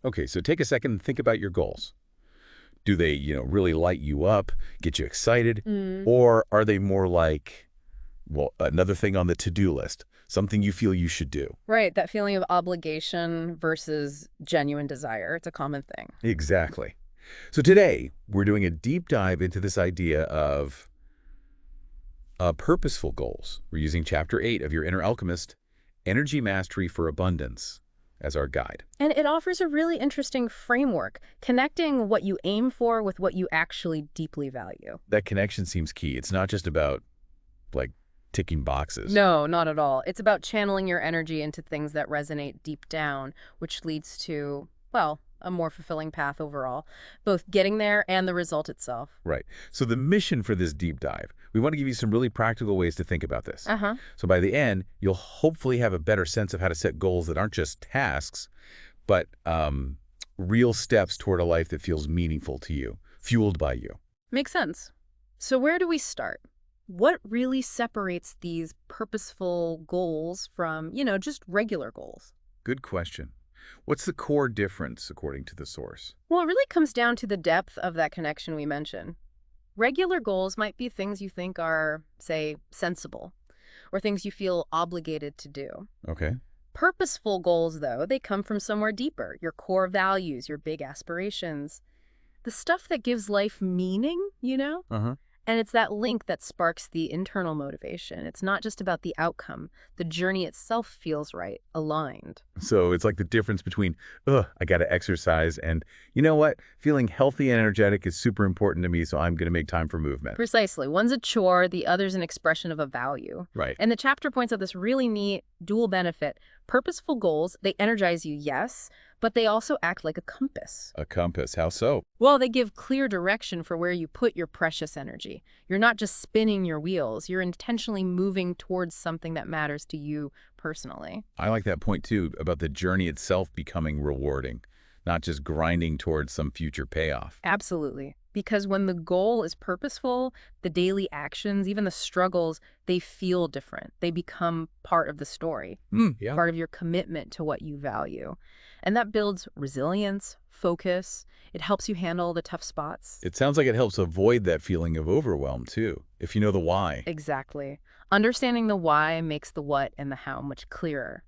Okay, so take a second and think about your goals. Do they, really light you up, get you excited? Mm. Or are they more like, well, another thing on the to-do list, something you feel you should do? Right, that feeling of obligation versus genuine desire. It's a common thing. Exactly. So today, we're doing a deep dive into this idea of purposeful goals. We're using Chapter 8 of your Inner Alchemist, Energy Mastery for Abundance, as our guide. And it offers a really interesting framework, connecting what you aim for with what you actually deeply value. That connection seems key. It's not just about, like, ticking boxes. No, not at all. It's about channeling your energy into things that resonate deep down, which leads to, well, a more fulfilling path overall, both getting there and the result itself. Right. So the mission for this deep dive, we want to give you some really practical ways to think about this. Uh-huh. So by the end, you'll hopefully have a better sense of how to set goals that aren't just tasks, but real steps toward a life that feels meaningful to you, fueled by you. Makes sense. So where do we start? What really separates these purposeful goals from, just regular goals? Good question. What's the core difference, according to the source? Well, it really comes down to the depth of that connection we mentioned. Regular goals might be things you think are, say, sensible, or things you feel obligated to do. Okay. Purposeful goals, though, they come from somewhere deeper, your core values, your big aspirations, the stuff that gives life meaning. Uh-huh. And it's that link that sparks the internal motivation. It's not just about the outcome. The journey itself feels right, aligned. So it's like the difference between, I got to exercise, and you know what? Feeling healthy and energetic is super important to me, so I'm going to make time for movement. Precisely. One's a chore, the other's an expression of a value. Right. And the chapter points out this really neat dual benefit. Purposeful goals, they energize you, yes, but they also act like a compass. A compass. How so? Well, they give clear direction for where you put your precious energy. You're not just spinning your wheels. You're intentionally moving towards something that matters to you personally. I like that point, too, about the journey itself becoming rewarding, not just grinding towards some future payoff. Absolutely. Because when the goal is purposeful, the daily actions, even the struggles, they feel different. They become part of the story, Yeah. part of your commitment to what you value. And that builds resilience, focus. It helps you handle the tough spots. It sounds like it helps avoid that feeling of overwhelm, too, if you know the why. Exactly. Understanding the why makes the what and the how much clearer,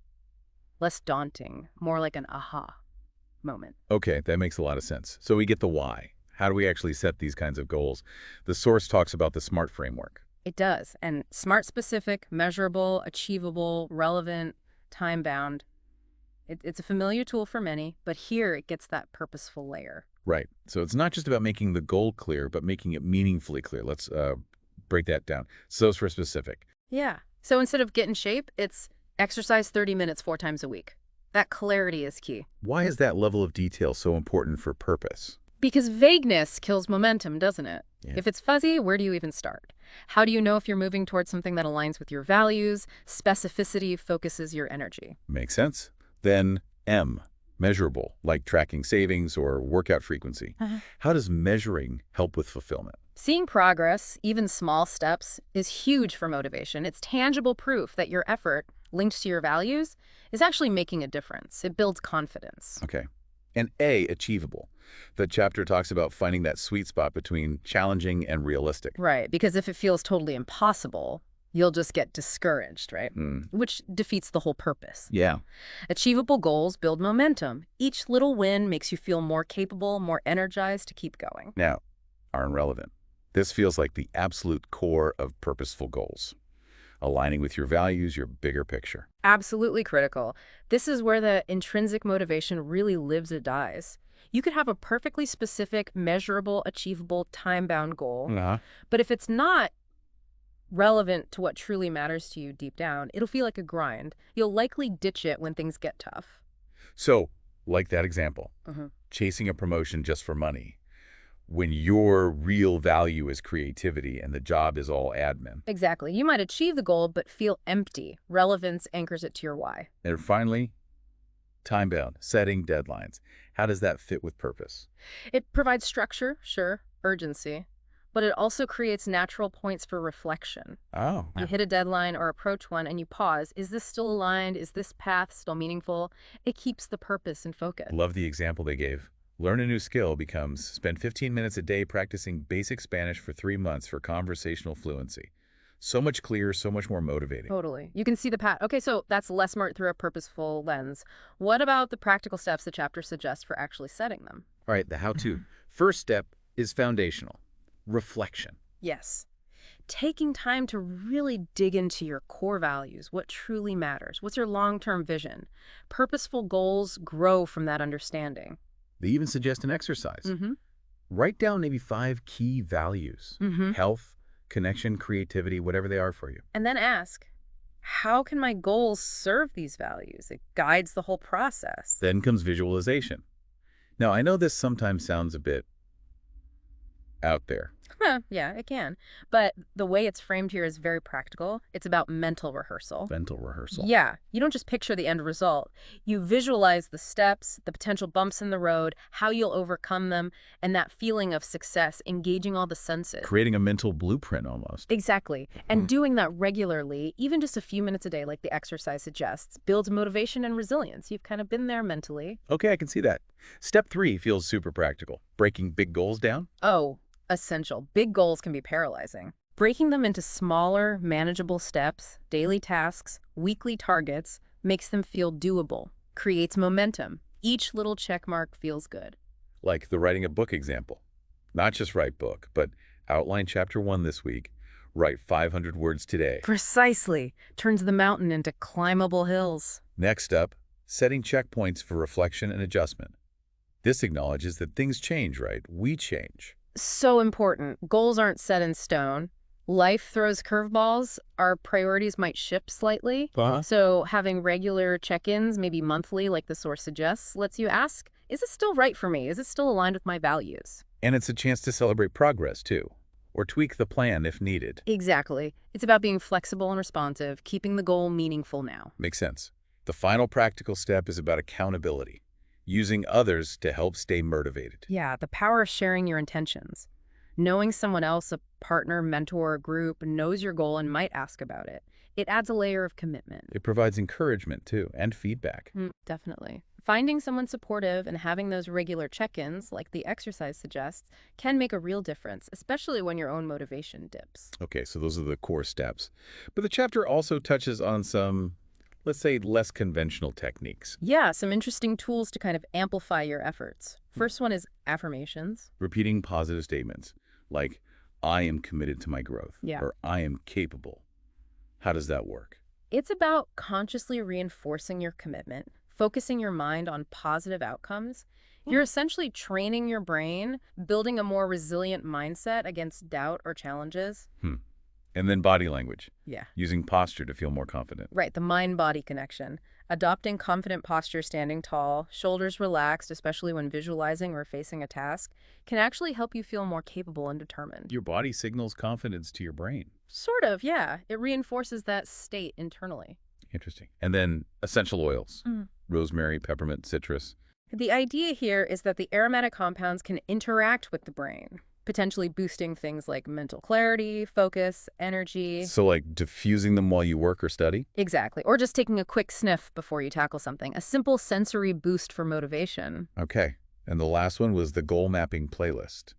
less daunting, more like an aha moment. Okay, that makes a lot of sense. So we get the why. How do we actually set these kinds of goals? The source talks about the SMART framework. It does. And SMART specific, measurable, achievable, relevant, time-bound. It's a familiar tool for many, but here it gets that purposeful layer. Right. So it's not just about making the goal clear, but making it meaningfully clear. Let's break that down. So for specific. Yeah. So instead of get in shape, it's exercise 30 minutes 4 times a week. That clarity is key. Why is that level of detail so important for purpose? Because vagueness kills momentum, doesn't it? Yeah. If it's fuzzy, where do you even start? How do you know if you're moving towards something that aligns with your values? Specificity focuses your energy. Makes sense. Then M, measurable, like tracking savings or workout frequency. How does measuring help with fulfillment? Seeing progress, even small steps, is huge for motivation. It's tangible proof that your effort, linked to your values, is actually making a difference. It builds confidence. Okay. And A, achievable. The chapter talks about finding that sweet spot between challenging and realistic. Right, because if it feels totally impossible, you'll just get discouraged, right? Which defeats the whole purpose. Yeah. Achievable goals build momentum. Each little win makes you feel more capable, more energized to keep going. Now, are irrelevant. This feels like the absolute core of purposeful goals, aligning with your values, your bigger picture. Absolutely critical. This is where the intrinsic motivation really lives or dies. You could have a perfectly specific, measurable, achievable, time-bound goal, but if it's not relevant to what truly matters to you deep down, it'll feel like a grind. You'll likely ditch it when things get tough. So, like that example, chasing a promotion just for money, when your real value is creativity and the job is all admin. Exactly. You might achieve the goal, but feel empty. Relevance anchors it to your why. And finally, time-bound, setting deadlines. How does that fit with purpose? It provides structure, sure, urgency, But it also creates natural points for reflection. Oh, You hit a deadline or approach one and you pause. Is this still aligned? Is this path still meaningful? It keeps the purpose in focus. love the example they gave. Learn a new skill becomes spend 15 minutes a day practicing basic Spanish for 3 months for conversational fluency. So much clearer, so much more motivating. Totally. You can see the path. Okay, so that's less smart through a purposeful lens. What about the practical steps the chapter suggests for actually setting them? All right, the how-to. First step is foundational. Reflection. Yes. Taking time to really dig into your core values, what truly matters, what's your long-term vision. Purposeful goals grow from that understanding. They even suggest an exercise. Mm-hmm. Write down maybe 5 key values. Mm-hmm. Health, connection, creativity, whatever they are for you. And then ask, how can my goals serve these values? It guides the whole process. Then comes visualization. Now, I know this sometimes sounds a bit out there. Yeah, it can. But the way it's framed here is very practical. It's about mental rehearsal. Mental rehearsal. Yeah, you don't just picture the end result. You visualize the steps, the potential bumps in the road, how you'll overcome them, and that feeling of success, engaging all the senses. Creating a mental blueprint almost. Exactly. And doing that regularly, even just a few minutes a day like the exercise suggests, builds motivation and resilience. You've kind of been there mentally. Okay, I can see that. Step 3 feels super practical. Breaking big goals down. Oh, essential. Big goals can be paralyzing. Breaking them into smaller, manageable steps, daily tasks, weekly targets, makes them feel doable, creates momentum. Each little check mark feels good. Like the writing a book example. Not just write book, but outline chapter 1 this week. Write 500 words today. Precisely. Turns the mountain into climbable hills. Next up, setting checkpoints for reflection and adjustment. This acknowledges that things change, right? We change. So important. Goals aren't set in stone. Life throws curveballs. Our priorities might shift slightly. So having regular check-ins, maybe monthly, like the source suggests, lets you ask, is it still right for me? Is it still aligned with my values? And it's a chance to celebrate progress, too. Or tweak the plan if needed. Exactly. It's about being flexible and responsive, keeping the goal meaningful now. Makes sense. The final practical step is about accountability. Using others to help stay motivated. Yeah, the power of sharing your intentions. Knowing someone else, a partner, mentor, or group, knows your goal and might ask about it. It adds a layer of commitment. It provides encouragement, too, and feedback. Definitely. Finding someone supportive and having those regular check-ins, like the exercise suggests, can make a real difference, especially when your own motivation dips. Okay, so those are the core steps. But the chapter also touches on some, let's say, less conventional techniques. Yeah, some interesting tools to kind of amplify your efforts. First one is affirmations. Repeating positive statements like, I am committed to my growth, or I am capable. How does that work? It's about consciously reinforcing your commitment, focusing your mind on positive outcomes. You're essentially training your brain, building a more resilient mindset against doubt or challenges. And then body language. Yeah. Using posture to feel more confident. Right, the mind-body connection. Adopting confident posture, standing tall, shoulders relaxed, especially when visualizing or facing a task, can actually help you feel more capable and determined. Your body signals confidence to your brain. Sort of, yeah. It reinforces that state internally. Interesting. And then essential oils. Rosemary, peppermint, citrus. The idea here is that the aromatic compounds can interact with the brain, potentially boosting things like mental clarity, focus, energy. So like diffusing them while you work or study? Exactly. Or just taking a quick sniff before you tackle something. A simple sensory boost for motivation. Okay. And the last one was the goal mapping playlist.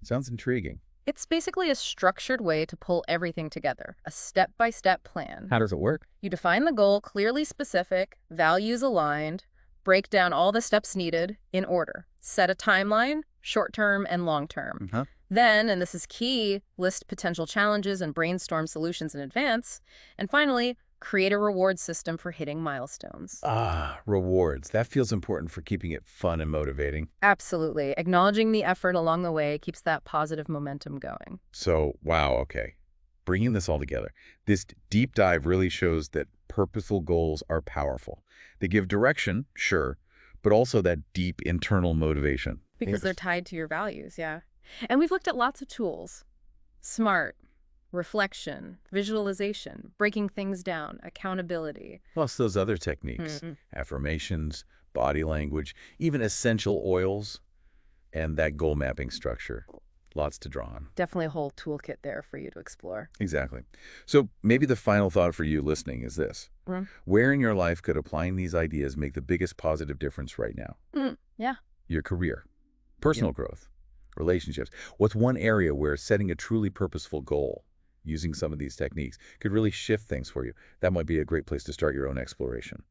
Sounds intriguing. It's basically a structured way to pull everything together, a step-by-step plan. How does it work? You define the goal clearly specific, values aligned, break down all the steps needed in order. Set a timeline, short-term and long-term. Then, and this is key, list potential challenges and brainstorm solutions in advance. And finally, create a reward system for hitting milestones. Rewards. That feels important for keeping it fun and motivating. Absolutely. Acknowledging the effort along the way keeps that positive momentum going. So, wow, okay. Bringing this all together, this deep dive really shows that purposeful goals are powerful. They give direction, sure, but also that deep internal motivation. Because they're tied to your values, yeah. And we've looked at lots of tools. SMART, reflection, visualization, breaking things down, accountability. Plus those other techniques, affirmations, body language, even essential oils, and that goal mapping structure. Lots to draw on. Definitely a whole toolkit there for you to explore. Exactly. So maybe the final thought for you listening is this. Mm. Where in your life could applying these ideas make the biggest positive difference right now? Yeah. Your career, personal growth, relationships. What's one area where setting a truly purposeful goal using some of these techniques could really shift things for you? That might be a great place to start your own exploration.